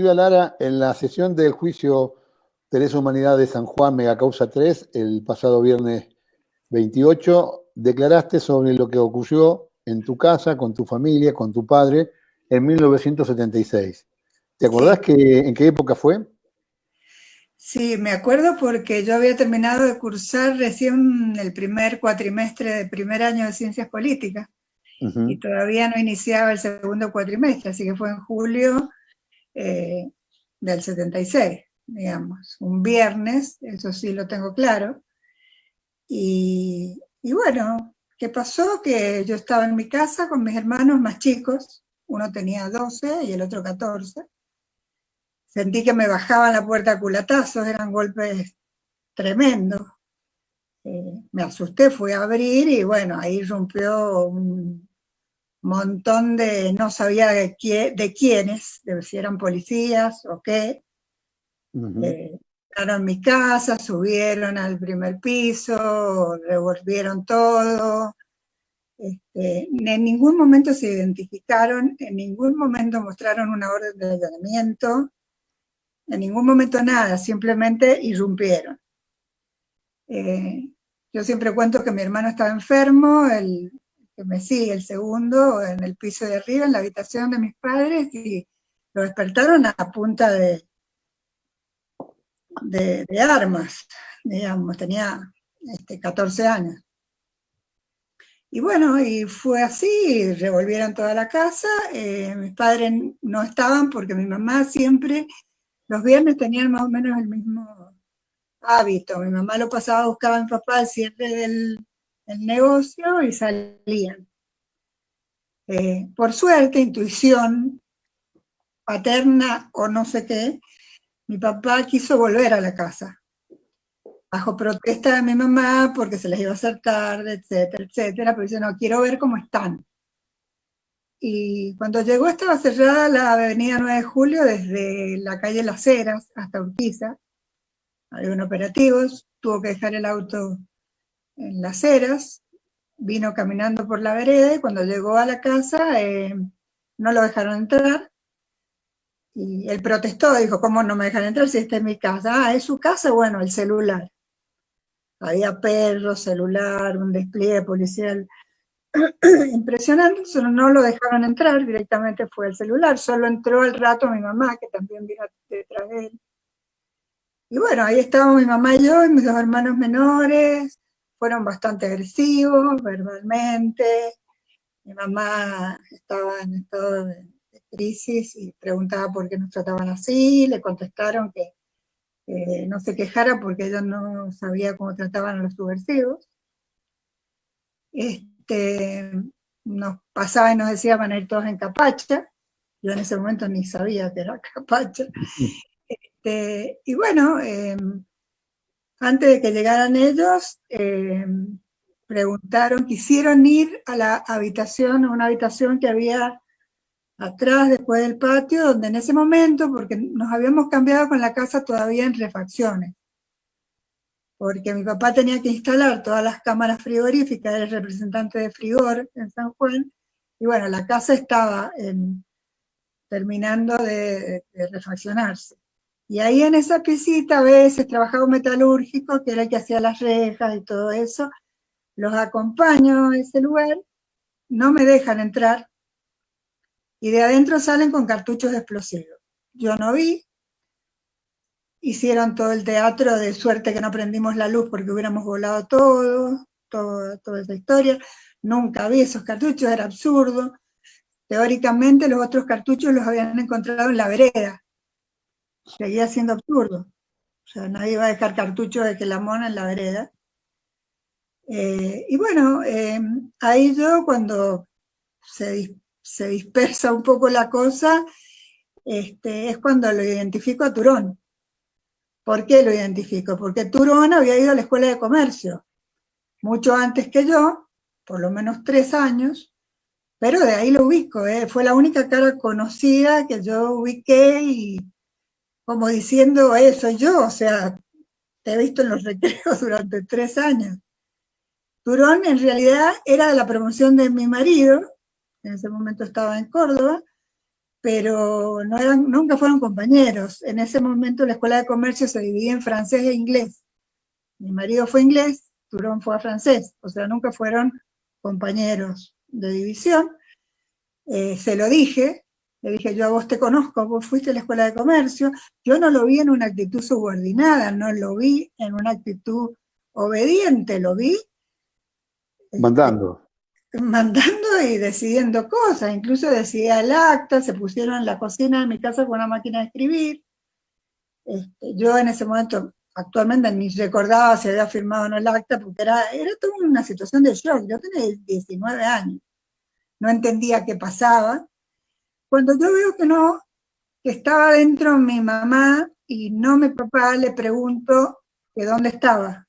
Silvia Lara, en la sesión del juicio de lesa humanidad de San Juan, Megacausa 3, el pasado viernes 28, declaraste sobre lo que ocurrió en tu casa, con tu familia, con tu padre, en 1976. ¿Te acordás en qué época fue? Sí, me acuerdo porque yo había terminado de cursar recién el primer cuatrimestre de primer año de Ciencias Políticas y todavía no iniciaba el segundo cuatrimestre, así que fue en julio del 76, digamos, un viernes, eso sí lo tengo claro. Y bueno, ¿qué pasó? Que yo estaba en mi casa con mis hermanos más chicos, uno tenía 12 y el otro 14. Sentí que me bajaban la puerta a culatazos, eran golpes tremendos. Me asusté, fui a abrir y bueno, ahí rompió un montón no sabía de quiénes, de si eran policías o qué. Entraron a mi casa, subieron al primer piso, revolvieron todo. En ningún momento se identificaron, en ningún momento mostraron una orden de allanamiento, en ningún momento nada, simplemente irrumpieron. Yo siempre cuento que mi hermano estaba enfermo, el que me sigue, el segundo, en el piso de arriba, en la habitación de mis padres, y lo despertaron a punta de armas, digamos, tenía 14 años. Y bueno, y fue así, revolvieron toda la casa, mis padres no estaban porque mi mamá siempre, los viernes tenían más o menos el mismo hábito. Mi mamá lo pasaba, buscaba a mi papá al cierre del negocio y salían. Por suerte, intuición paterna o no sé qué, mi papá quiso volver a la casa, bajo protesta de mi mamá porque se les iba a hacer tarde, etcétera, etcétera, pero dice, no, quiero ver cómo están. Y cuando llegó estaba cerrada la avenida 9 de Julio desde la calle Las Heras hasta Urquiza. Había un operativo, tuvo que dejar el auto en Las Heras, vino caminando por la vereda y cuando llegó a la casa no lo dejaron entrar. Y él protestó, dijo, ¿cómo no me dejan entrar si esta es mi casa? Ah, ¿es su casa? Bueno, el celular. Había perros, celular, un despliegue policial impresionante, solo no lo dejaron entrar, directamente fue el celular, solo entró al rato mi mamá, que también vino detrás de él. Y bueno, ahí estábamos mi mamá y yo, y mis dos hermanos menores, fueron bastante agresivos verbalmente, mi mamá estaba en estado de crisis y preguntaba por qué nos trataban así, le contestaron que no se quejara porque ella no sabía cómo trataban a los subversivos. Nos pasaba y nos decía van a ir todos en capacha, yo en ese momento ni sabía que era capacha. Y bueno, antes de que llegaran ellos, preguntaron, quisieron ir a la habitación, a una habitación que había atrás, después del patio, donde en ese momento, porque nos habíamos cambiado con la casa todavía en refacciones, porque mi papá tenía que instalar todas las cámaras frigoríficas, era el representante de Frigor en San Juan, y bueno, la casa estaba terminando de refaccionarse. Y ahí en esa piecita a veces trabajaba un metalúrgico, que era el que hacía las rejas y todo eso, los acompaño a ese lugar, no me dejan entrar, y de adentro salen con cartuchos explosivos. Yo no vi, hicieron todo el teatro de suerte que no prendimos la luz porque hubiéramos volado toda esa historia. Nunca vi esos cartuchos, era absurdo. Teóricamente los otros cartuchos los habían encontrado en la vereda. Seguía siendo absurdo. O sea, nadie iba a dejar cartuchos de Quelamón en la vereda. Y bueno, ahí yo cuando se dispersa un poco la cosa, es cuando lo identifico a Turón. ¿Por qué lo identifico? Porque Turón había ido a la escuela de comercio, mucho antes que yo, por lo menos 3 años, pero de ahí lo ubico, fue la única cara conocida que yo ubiqué y como diciendo, soy yo, o sea, te he visto en los recreos durante 3 años. Turón en realidad era de la promoción de mi marido, en ese momento estaba en Córdoba, pero nunca fueron compañeros. En ese momento la escuela de comercio se dividía en francés e inglés. Mi marido fue inglés, Turón fue a francés, o sea, nunca fueron compañeros de división. Se lo dije, le dije, yo a vos te conozco, vos fuiste a la escuela de comercio, yo no lo vi en una actitud subordinada, no lo vi en una actitud obediente, lo vi Mandando. mandando y decidiendo cosas, incluso decidía el acta, se pusieron en la cocina de mi casa con una máquina de escribir. Yo en ese momento, actualmente ni recordaba si había firmado o no el acta, porque era toda una situación de shock. Yo tenía 19 años, no entendía qué pasaba. Cuando yo veo que no, que estaba dentro mi mamá y no mi papá, le pregunto que dónde estaba.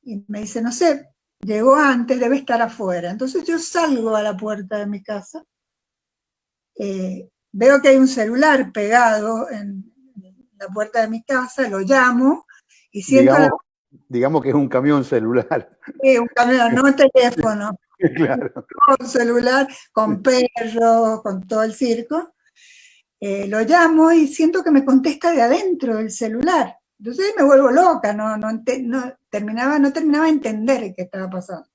Y me dice, no sé, llegó antes, debe estar afuera. Entonces yo salgo a la puerta de mi casa, veo que hay un celular pegado en la puerta de mi casa, lo llamo y siento digamos que es un camión celular. un camión, no teléfono, Claro. un celular con perros, con todo el circo. Lo llamo y siento que me contesta de adentro del celular. Entonces me vuelvo loca, no terminaba de entender qué estaba pasando.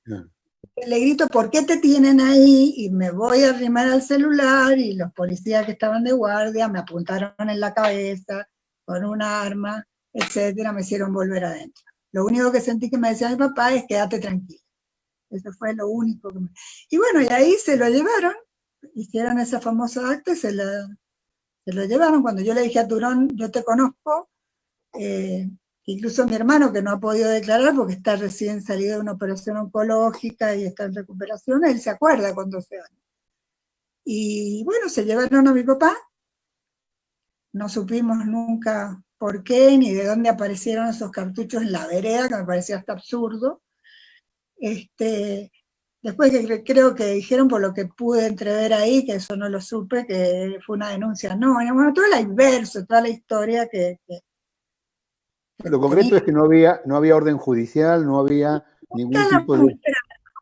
Le grito, ¿por qué te tienen ahí? Y me voy a arrimar al celular y los policías que estaban de guardia me apuntaron en la cabeza con un arma, etcétera, me hicieron volver adentro. Lo único que sentí que me decía mi papá es quédate tranquila. Eso fue lo único que me... Y bueno, y ahí se lo llevaron, hicieron esa famosa acta y se lo llevaron. Cuando yo le dije a Turón, yo te conozco, incluso mi hermano, que no ha podido declarar porque está recién salido de una operación oncológica y está en recuperación, él se acuerda con 12 años. Y bueno, se llevaron a mi papá, no supimos nunca por qué ni de dónde aparecieron esos cartuchos en la vereda, que me parecía hasta absurdo. Después que creo que dijeron, por lo que pude entrever ahí, que eso no lo supe, que fue una denuncia. No, bueno, todo el inverso, toda la historia que lo concreto es que no había orden judicial, no había ningún tipo de...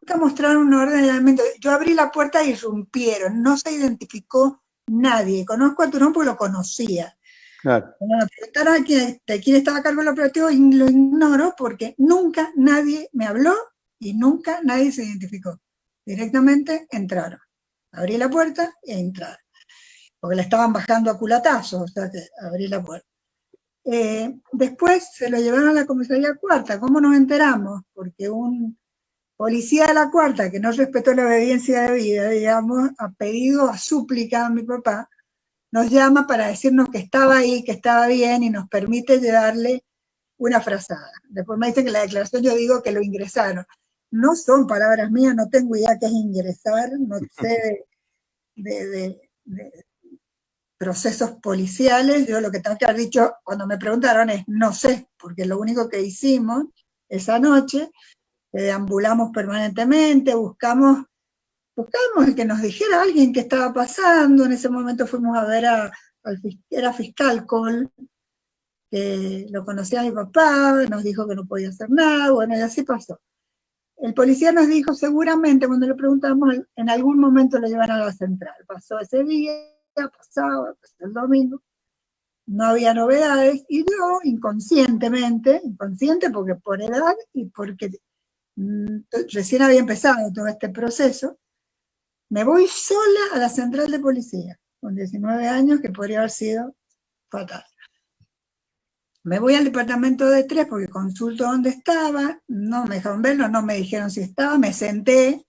Nunca mostraron un orden de allanamiento. Yo abrí la puerta y irrumpieron, no se identificó nadie. Conozco a Turón porque lo conocía. Claro. Cuando me preguntaron de quién estaba a cargo del operativo, lo ignoro porque nunca nadie me habló y nunca nadie se identificó. Directamente entraron. Abrí la puerta e entraron. Porque la estaban bajando a culatazos, o sea que abrí la puerta. Después se lo llevaron a la comisaría cuarta. ¿Cómo nos enteramos? Porque un policía de la cuarta, que no respetó la obediencia de vida, digamos, a pedido, a súplica a mi papá, nos llama para decirnos que estaba ahí, que estaba bien y nos permite llevarle una frazada. Después me dicen que en la declaración yo digo que lo ingresaron. No son palabras mías, no tengo idea qué es ingresar, no sé de procesos policiales. Yo lo que tengo que haber dicho cuando me preguntaron es no sé, porque lo único que hicimos esa noche, deambulamos permanentemente, buscamos el que nos dijera alguien qué estaba pasando. En ese momento fuimos a ver era fiscal Cole, que lo conocía a mi papá, nos dijo que no podía hacer nada, bueno, y así pasó. El policía nos dijo seguramente, cuando le preguntamos, en algún momento lo llevan a la central. Pasó ese día, pasó el domingo, no había novedades, y yo inconscientemente, inconsciente porque por edad y porque recién había empezado todo este proceso, me voy sola a la central de policía, con 19 años, que podría haber sido fatal. Me voy al departamento de 3 porque consulto dónde estaba, no me dejaron verlo, no me dijeron si estaba, me senté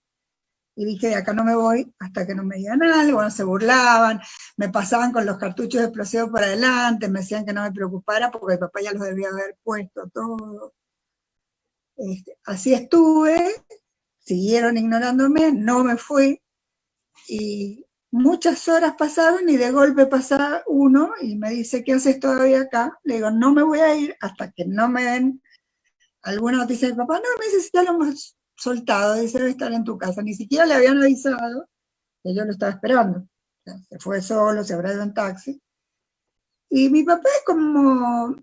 y dije, de acá no me voy hasta que no me digan algo. No, se burlaban, me pasaban con los cartuchos explosivos para adelante, me decían que no me preocupara porque mi papá ya los debía haber puesto todo. Así estuve, siguieron ignorándome, no me fui, y muchas horas pasaron y de golpe pasa uno y me dice, ¿qué haces todavía acá? Le digo, no me voy a ir hasta que no me den alguna noticia de papá. No, me dice, si ya lo hemos soltado, dice, debe estar en tu casa. Ni siquiera le habían avisado que yo lo estaba esperando. O sea, se fue solo, se habrá ido en taxi. Y mi papá es como,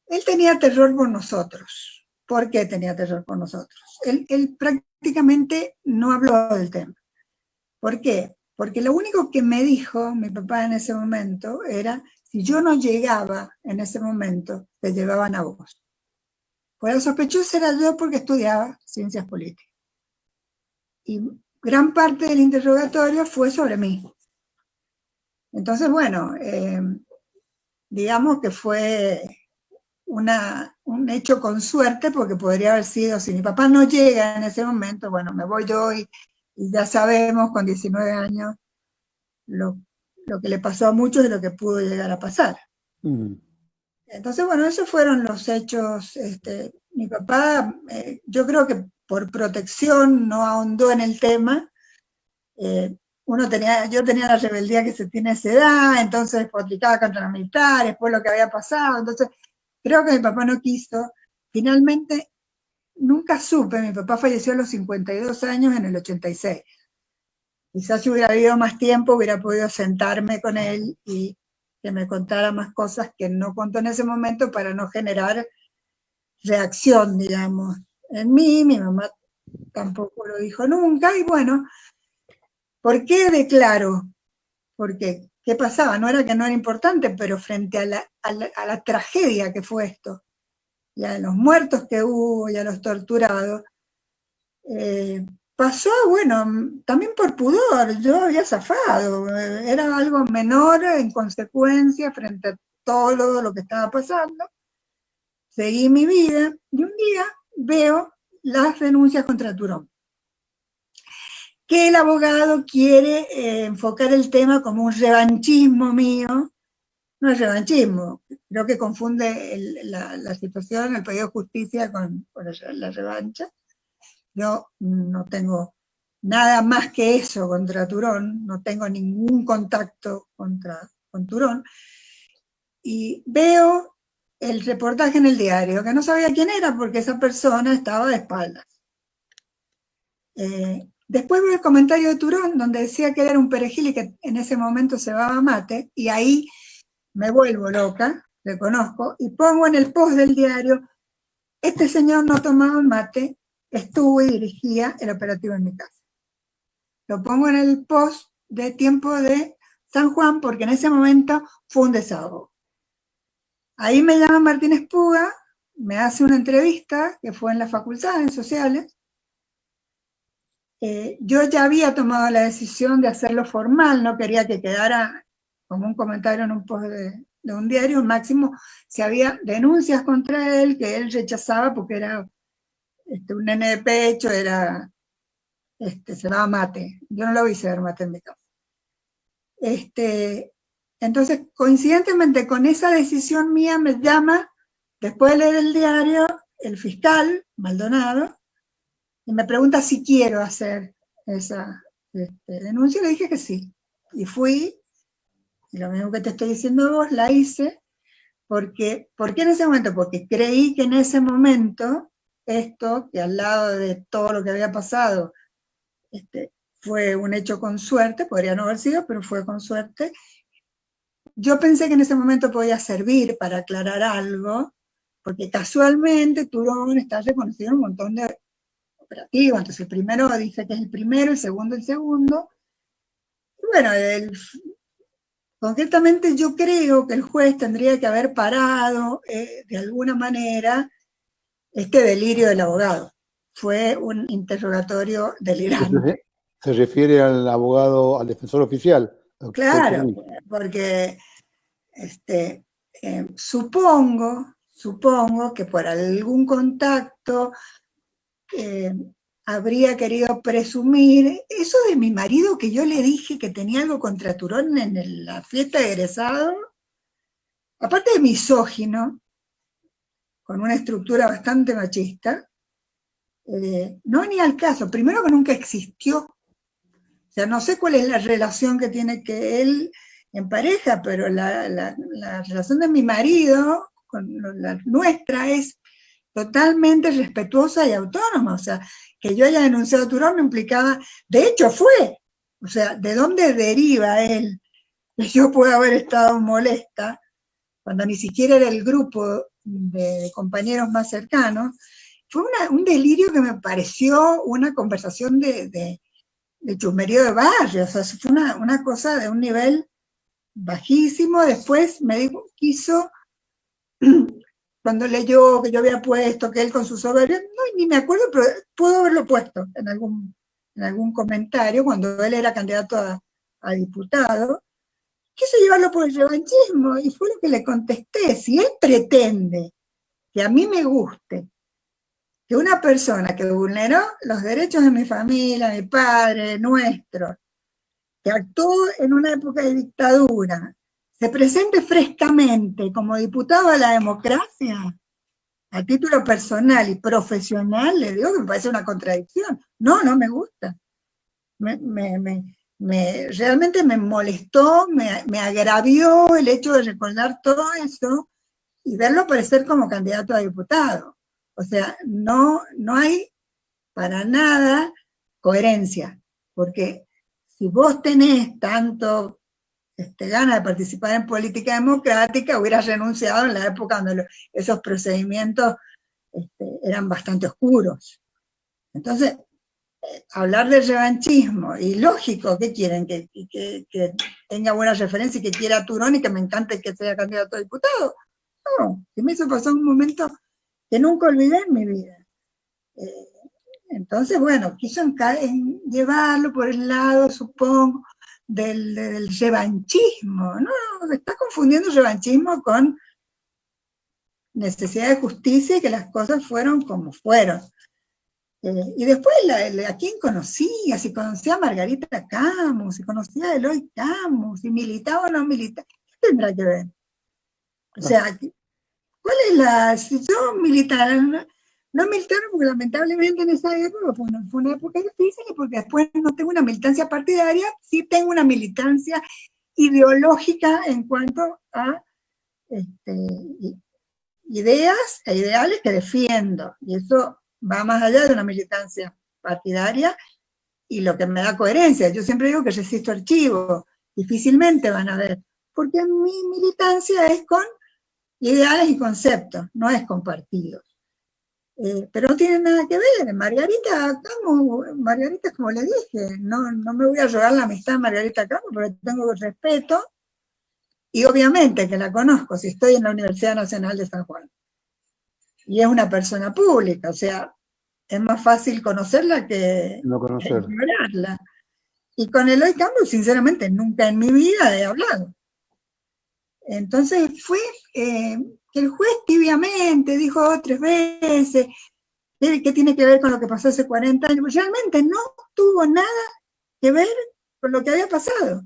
él tenía terror por nosotros. ¿Por qué tenía terror por nosotros? Él prácticamente no habló del tema. ¿Por qué? Porque lo único que me dijo mi papá en ese momento era, si yo no llegaba en ese momento, te llevaban a vos. Pues la sospechosa era yo porque estudiaba ciencias políticas. Y gran parte del interrogatorio fue sobre mí. Entonces, bueno, digamos que fue un hecho con suerte, porque podría haber sido, si mi papá no llega en ese momento, bueno, me voy yo y ya sabemos con 19 años lo que le pasó a muchos y lo que pudo llegar a pasar. Entonces, bueno, esos fueron los hechos. Mi papá, yo creo que por protección no ahondó en el tema. Yo tenía la rebeldía que se tiene a esa edad, entonces aplicaba contra los militares, por lo que había pasado. Entonces, creo que mi papá no quiso. Finalmente, nunca supe, mi papá falleció a los 52 años en el 86. Quizás si hubiera habido más tiempo, hubiera podido sentarme con él y que me contara más cosas que no contó en ese momento para no generar reacción, digamos, en mí. Mi mamá tampoco lo dijo nunca. Y bueno, ¿por qué declaro? Porque, ¿qué pasaba? No era que no era importante, pero frente a la tragedia que fue esto, y a los muertos que hubo, y a los torturados, pasó, bueno, también por pudor. Yo había zafado, era algo menor en consecuencia frente a todo lo que estaba pasando. Seguí mi vida y un día veo las denuncias contra Turón, que el abogado quiere enfocar el tema como un revanchismo mío. No es revanchismo, creo que confunde la situación, el pedido de justicia con la revancha. Yo no tengo nada más que eso contra Turón, no tengo ningún contacto con Turón. Y veo el reportaje en el diario, que no sabía quién era porque esa persona estaba de espaldas. Después veo el comentario de Turón, donde decía que él era un perejil y que en ese momento se cebaba mate, y ahí me vuelvo loca, reconozco, y pongo en el post del diario: este señor no tomaba mate, estuvo y dirigía el operativo en mi casa. Lo pongo en el post de Tiempo de San Juan, porque en ese momento fue un desahogo. Ahí me llama Martínez Puga, me hace una entrevista, que fue en la facultad, en sociales. Yo ya había tomado la decisión de hacerlo formal, no quería que quedara como un comentario en un post de un diario. Máximo, si había denuncias contra él, que él rechazaba porque era un nene de pecho, se daba mate. Yo no lo hice dar mate en mi casa. Entonces, coincidentemente con esa decisión mía, me llama, después de leer el diario, el fiscal Maldonado, y me pregunta si quiero hacer esa denuncia. Le dije que sí. Y fui, y lo mismo que te estoy diciendo a vos, la hice. ¿Por qué en ese momento? Porque creí que en ese momento, esto, que al lado de todo lo que había pasado, fue un hecho con suerte, podría no haber sido, pero fue con suerte. Yo pensé que en ese momento podía servir para aclarar algo, porque casualmente Turón está reconocido en un montón de operativos. Entonces el primero dice que es el primero, el segundo. Y bueno, concretamente yo creo que el juez tendría que haber parado de alguna manera este delirio del abogado. Fue un interrogatorio delirante. Se refiere al abogado, al defensor oficial. Claro, porque supongo que por algún contacto habría querido presumir eso de mi marido, que yo le dije que tenía algo contra Turón en la fiesta de egresado, aparte de misógino, con una estructura bastante machista. No venía al caso. Primero, que nunca existió. O sea, no sé cuál es la relación que tiene que él en pareja, pero la relación de mi marido con la nuestra es totalmente respetuosa y autónoma. O sea, que yo haya denunciado a Turón no implicaba, de hecho fue, o sea, ¿de dónde deriva él que yo pueda haber estado molesta cuando ni siquiera era el grupo de compañeros más cercanos? Fue un delirio que me pareció una conversación de de chusmerío de barrio, o sea, fue una cosa de un nivel bajísimo. Después me dijo, quiso, cuando leyó que yo había puesto que él con su soberbia, no, ni me acuerdo, pero puedo haberlo puesto en algún comentario cuando él era candidato a diputado, quiso llevarlo por el revanchismo, y fue lo que le contesté. Si él pretende que a mí me guste que una persona que vulneró los derechos de mi familia, mi padre, nuestro, que actuó en una época de dictadura, se presente frescamente como diputado a la democracia, a título personal y profesional, le digo que me parece una contradicción. No, no me gusta. Realmente me molestó, me agravió el hecho de recordar todo eso y verlo aparecer como candidato a diputado. O sea, no hay para nada coherencia, porque si vos tenés tanto ganas de participar en política democrática, hubieras renunciado en la época donde esos procedimientos eran bastante oscuros. Entonces, hablar del revanchismo, y lógico, ¿qué quieren? Que tenga buena referencia y que quiera a Turón y que me encante que sea candidato a diputado. No, que me hizo pasar un momento que nunca olvidé en mi vida. Entonces, bueno, quiso llevarlo por el lado, supongo, del revanchismo. No, está confundiendo revanchismo con necesidad de justicia y que las cosas fueron como fueron. Y después, ¿a quién conocía? Si conocía a Margarita Camus, si conocía a Eloy Camus, si militaba o no militaba, ¿qué tendrá que ver? O sea, ¿cuál es si yo militar? No militaron porque lamentablemente en esa época fue una época difícil, y porque después no tengo una militancia partidaria, sí tengo una militancia ideológica en cuanto a ideas e ideales que defiendo, y eso va más allá de una militancia partidaria y lo que me da coherencia. Yo siempre digo que resisto archivo, difícilmente van a ver, porque mi militancia es con ideales y conceptos, no es con partidos. Pero no tiene nada que ver. Margarita Margarita, como le dije, no me voy a rogar la amistad de Margarita Camus, porque tengo respeto, y obviamente que la conozco si estoy en la Universidad Nacional de San Juan. Y es una persona pública, o sea, es más fácil conocerla que No conocer. ignorarla. Y con Eloy Camus, sinceramente, nunca en mi vida he hablado. Entonces fue que el juez tibiamente dijo 3 veces, ¿qué tiene que ver con lo que pasó hace 40 años? Realmente no tuvo nada que ver con lo que había pasado.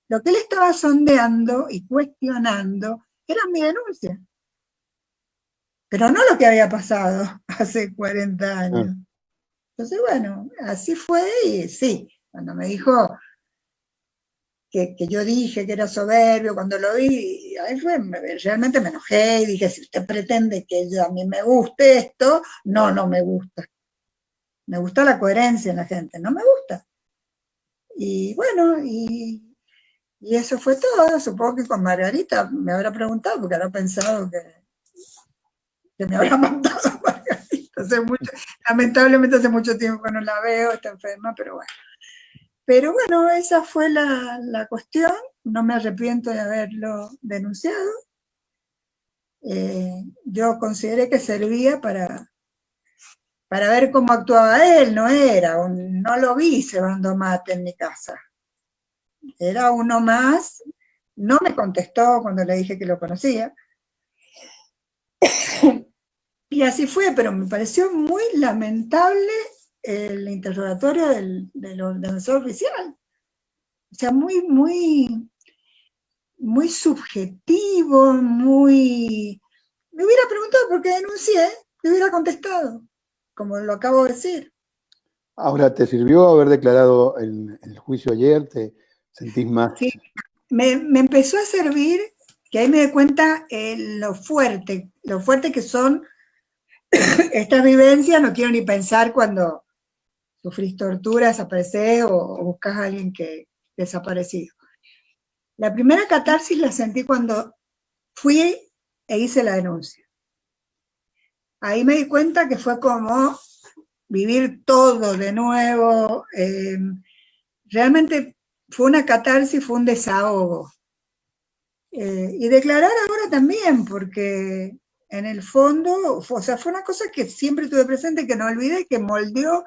Lo que él estaba sondeando y cuestionando era mi denuncia, pero no lo que había pasado hace 40 años. Entonces, bueno, así fue, y sí, cuando me dijo que yo dije que era soberbio, cuando lo vi, ahí realmente me enojé y dije, si usted pretende que a mí me guste esto, no me gusta. Me gusta la coherencia en la gente, no me gusta. Y bueno, y eso fue todo. Supongo que con Margarita me habrá preguntado, porque habrá pensado que me habrá matado Margarita. Lamentablemente hace mucho tiempo que no la veo, está enferma, pero bueno. Pero bueno, esa fue la cuestión. No me arrepiento de haberlo denunciado. Yo consideré que servía para ver cómo actuaba él. No lo vi cebando mate en mi casa. Era uno más. No me contestó cuando le dije que lo conocía. Y así fue, pero me pareció muy lamentable el interrogatorio del ordenador oficial. O sea, muy subjetivo, Me hubiera preguntado por qué denuncié, le hubiera contestado, como lo acabo de decir. Ahora, ¿te sirvió haber declarado el juicio ayer? ¿Te sentís más? Sí, me empezó a servir, que ahí me di cuenta lo fuerte que son estas vivencias. No quiero ni pensar cuando sufrís tortura, desaparecés o buscas a alguien que desaparecido. La primera catarsis la sentí cuando fui e hice la denuncia. Ahí me di cuenta que fue como vivir todo de nuevo, realmente fue una catarsis, fue un desahogo. Y declarar ahora también, porque en el fondo, o sea, fue una cosa que siempre tuve presente, que no olvidé, que moldeó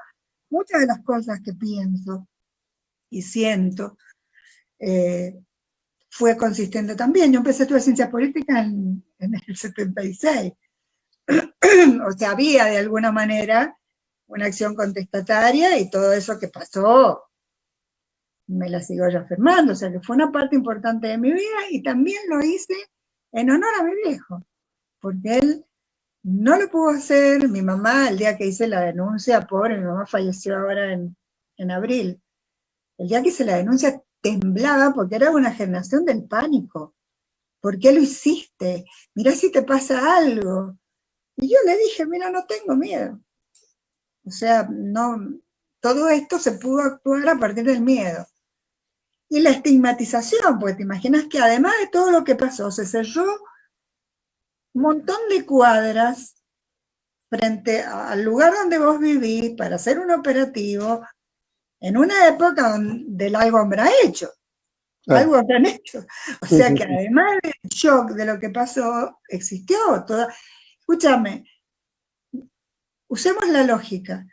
muchas de las cosas que pienso y siento. Fue consistente también. Yo empecé a estudiar ciencia política en el 76. O sea, había de alguna manera una acción contestataria y todo eso que pasó me la sigo reafirmando. O sea, que fue una parte importante de mi vida y también lo hice en honor a mi viejo, porque él no lo pudo hacer. Mi mamá, el día que hice la denuncia, pobre, mi mamá falleció ahora en abril. El día que hice la denuncia temblaba porque era una generación del pánico. ¿Por qué lo hiciste? Mirá si te pasa algo. Y yo le dije, mira, no tengo miedo. O sea, no, todo esto se pudo actuar a partir del miedo. Y la estigmatización, porque te imaginas que además de todo lo que pasó, se cerró un montón de cuadras frente al lugar donde vos vivís para hacer un operativo en una época donde el algo habrá hecho. Algo habrán hecho. O sea que además del shock de lo que pasó, existió todo. Escúchame, usemos la lógica.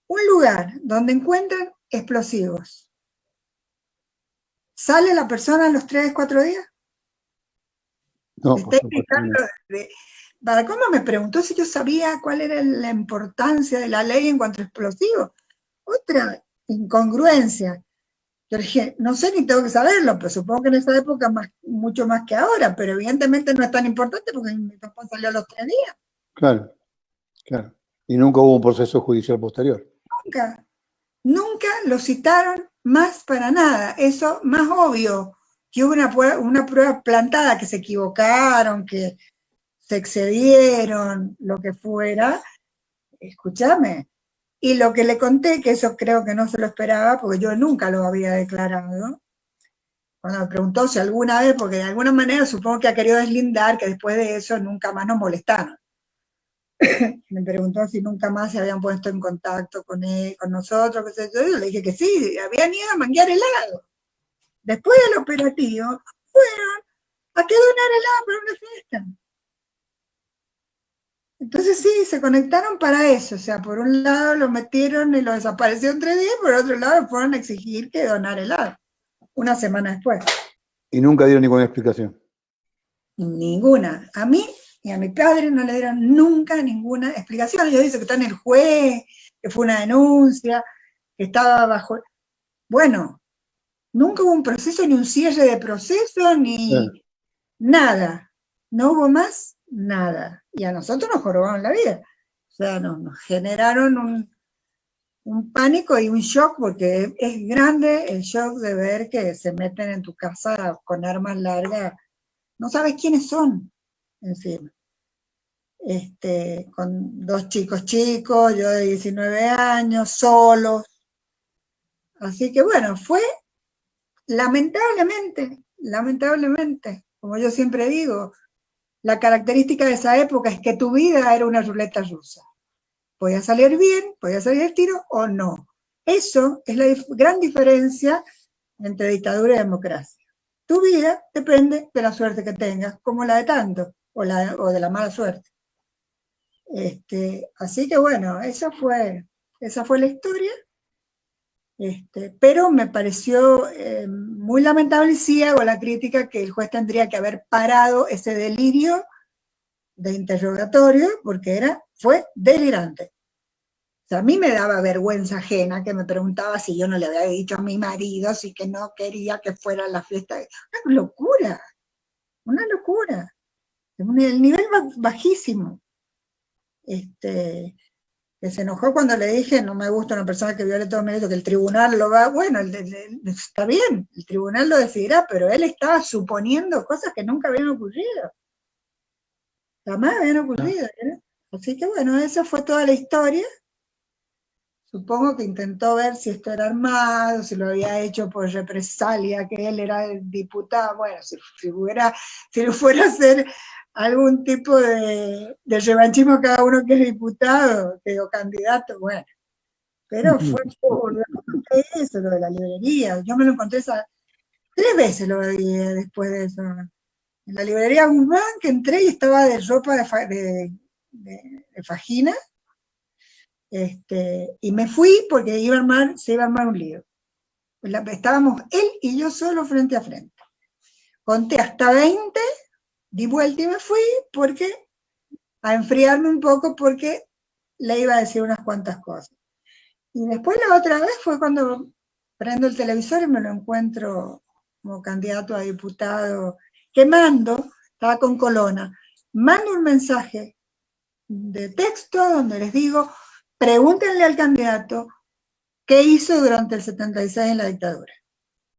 Un lugar donde encuentran explosivos, ¿sale la persona en los 3, 4 días? No, Te por estoy supuesto. explicando. ¿Cómo me preguntó si yo sabía cuál era la importancia de la ley en cuanto a explosivos? Otra incongruencia. Yo le dije, no sé ni tengo que saberlo, pero supongo que en esa época mucho más que ahora, pero evidentemente no es tan importante porque mi papá salió a los 3 días. Claro, claro. Y nunca hubo un proceso judicial posterior. Nunca lo citaron más para nada. Eso más obvio que hubo una prueba plantada, que se equivocaron, que se excedieron, lo que fuera. Escúchame. Y lo que le conté, que eso creo que no se lo esperaba, porque yo nunca lo había declarado, cuando me preguntó si alguna vez, porque de alguna manera supongo que ha querido deslindar que después de eso nunca más nos molestaron. Me preguntó si nunca más se habían puesto en contacto con él, con nosotros, qué sé yo. Yo le dije que sí, habían ido a manguear helado. Después del operativo, fueron a que donar helado para una fiesta. Entonces sí, se conectaron para eso. O sea, por un lado lo metieron y lo desapareció en 3 días, por otro lado fueron a exigir que donara helado. Una semana después. Y nunca dieron ninguna explicación. Ninguna. A mí y a mi padre no le dieron nunca ninguna explicación. Ellos dicen que está en el juez, que fue una denuncia, que estaba bajo... Bueno, nunca hubo un proceso, ni un cierre de proceso, ni nada. No hubo más nada. Y a nosotros nos jorobaron la vida. O sea, nos generaron un pánico y un shock, porque es grande el shock de ver que se meten en tu casa con armas largas. No sabes quiénes son, encima. Con 2 chicos, yo de 19 años, solos. Así que bueno, fue lamentablemente, como yo siempre digo, la característica de esa época es que tu vida era una ruleta rusa. Podía salir bien, podía salir el tiro o no. Eso es la gran diferencia entre dictadura y democracia. Tu vida depende de la suerte que tengas, como la de tanto, o de la mala suerte. Así que bueno, esa fue la historia. Pero me pareció muy lamentable, y sí hago la crítica, que el juez tendría que haber parado ese delirio de interrogatorio, porque fue delirante. O sea, a mí me daba vergüenza ajena que me preguntaba si yo no le había dicho a mi marido, si que no quería que fuera la fiesta. Una locura, una locura. El nivel bajísimo. Que se enojó cuando le dije, no me gusta una persona que viole todo mi derecho, que el tribunal lo va, bueno, está bien, el tribunal lo decidirá, pero él estaba suponiendo cosas que nunca habían ocurrido. Jamás habían ocurrido. Así que bueno, esa fue toda la historia. Supongo que intentó ver si esto era armado, si lo había hecho por represalia, que él era el diputado. Bueno, si fuera a hacer algún tipo de revanchismo cada uno que es diputado, o candidato, bueno, pero fue por eso, lo de la librería. Yo me lo encontré 3 veces lo vi después de eso. En la librería Guzmán, que entré y estaba de ropa de fajina, y me fui porque se iba a armar un lío. Estábamos él y yo solo frente a frente. Conté hasta 20, di vuelta y me fui a enfriarme un poco porque le iba a decir unas cuantas cosas. Y después la otra vez fue cuando prendo el televisor y me lo encuentro como candidato a diputado, que estaba con Colonna, mando un mensaje de texto donde les digo, pregúntenle al candidato qué hizo durante el 76 en la dictadura.